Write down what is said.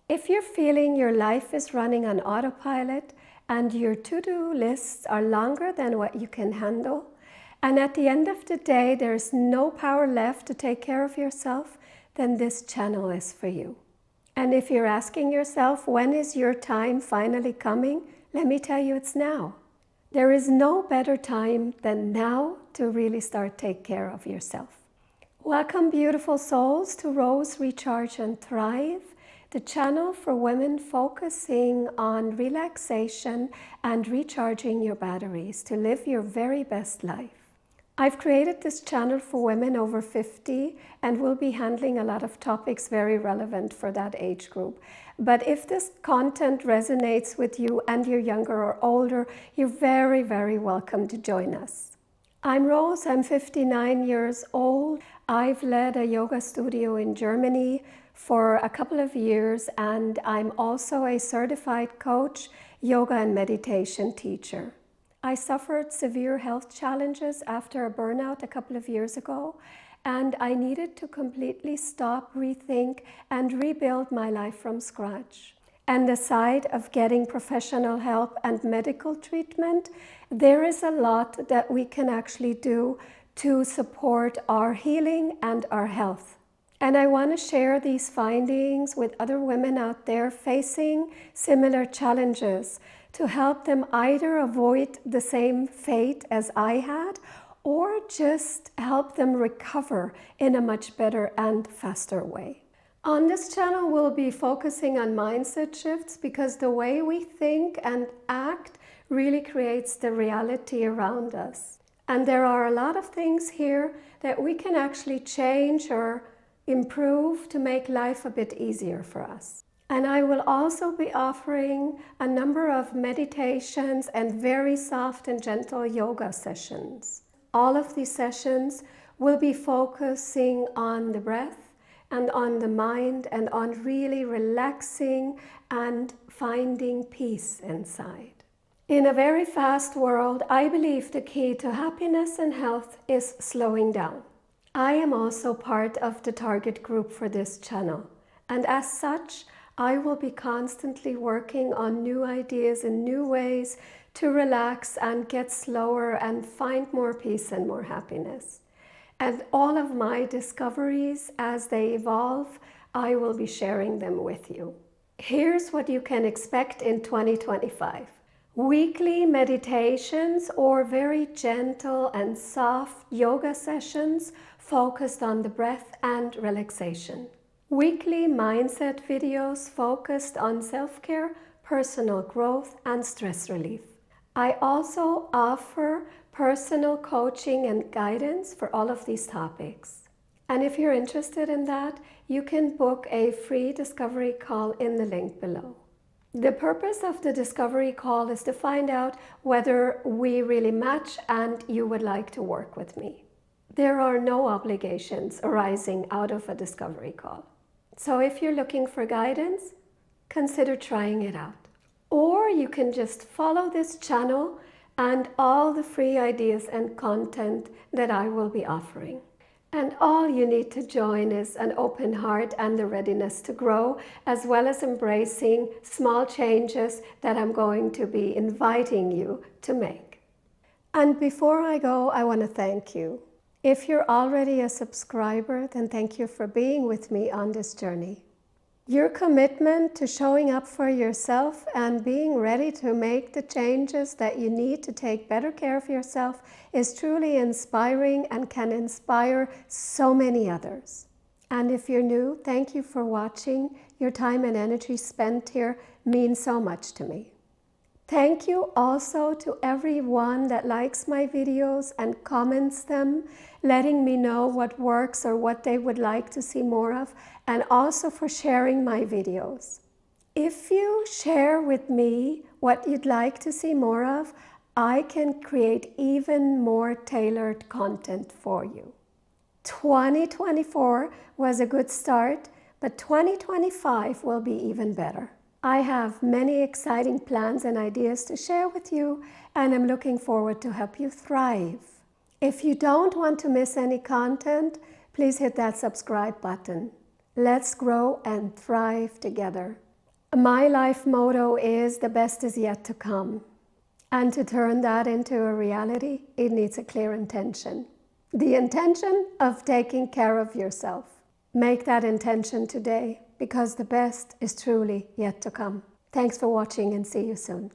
If you're feeling your life is running on autopilot and your to-do lists are longer than what you can handle, and at the end of the day there's no power left to take care of yourself, then this channel is for you. And if you're asking yourself, when is your time finally coming? Let me tell you, it's now. There is no better time than now to really start take care of yourself. Welcome, beautiful souls, to Rose Recharge and Thrive, the channel for women focusing on relaxation and recharging your batteries to live your very best life. I've created this channel for women over 50 and will be handling a lot of topics very relevant for that age group. But if this content resonates with you and you're younger or older, you're very, very welcome to join us. I'm Rose, I'm 59 years old. I've led a yoga studio in Germany for a couple of years, and I'm also a certified coach, yoga and meditation teacher. I suffered severe health challenges after a burnout a couple of years ago, and I needed to completely stop, rethink, and rebuild my life from scratch. And aside of getting professional help and medical treatment, there is a lot that we can actually do to support our healing and our health. And I want to share these findings with other women out there facing similar challenges to help them either avoid the same fate as I had, or just help them recover in a much better and faster way. On this channel, we'll be focusing on mindset shifts because the way we think and act really creates the reality around us. And there are a lot of things here that we can actually change or improve to make life a bit easier for us. And I will also be offering a number of meditations and very soft and gentle yoga sessions. All of these sessions will be focusing on the breath and on the mind and on really relaxing and finding peace inside. In a very fast world, I believe the key to happiness and health is slowing down. I am also part of the target group for this channel, and as such, I will be constantly working on new ideas and new ways to relax and get slower and find more peace and more happiness. And all of my discoveries as they evolve, I will be sharing them with you. Here's what you can expect in 2025. Weekly meditations or very gentle and soft yoga sessions focused on the breath and relaxation. Weekly mindset videos focused on self-care, personal growth, and stress relief. I also offer personal coaching and guidance for all of these topics. And if you're interested in that, you can book a free discovery call in the link below. The purpose of the discovery call is to find out whether we really match and you would like to work with me. There are no obligations arising out of a discovery call. So if you're looking for guidance, consider trying it out. Or you can just follow this channel and all the free ideas and content that I will be offering. And all you need to join is an open heart and the readiness to grow, as well as embracing small changes that I'm going to be inviting you to make. And before I go, I want to thank you. If you're already a subscriber, then thank you for being with me on this journey. Your commitment to showing up for yourself and being ready to make the changes that you need to take better care of yourself is truly inspiring and can inspire so many others. And if you're new, thank you for watching. Your time and energy spent here means so much to me. Thank you also to everyone that likes my videos and comments them, letting me know what works or what they would like to see more of, and also for sharing my videos. If you share with me what you'd like to see more of, I can create even more tailored content for you. 2024 was a good start, but 2025 will be even better. I have many exciting plans and ideas to share with you, and I'm looking forward to help you thrive. If you don't want to miss any content, please hit that subscribe button. Let's grow and thrive together. My life motto is the best is yet to come. And to turn that into a reality, it needs a clear intention. The intention of taking care of yourself. Make that intention today, because the best is truly yet to come. Thanks for watching, and see you soon.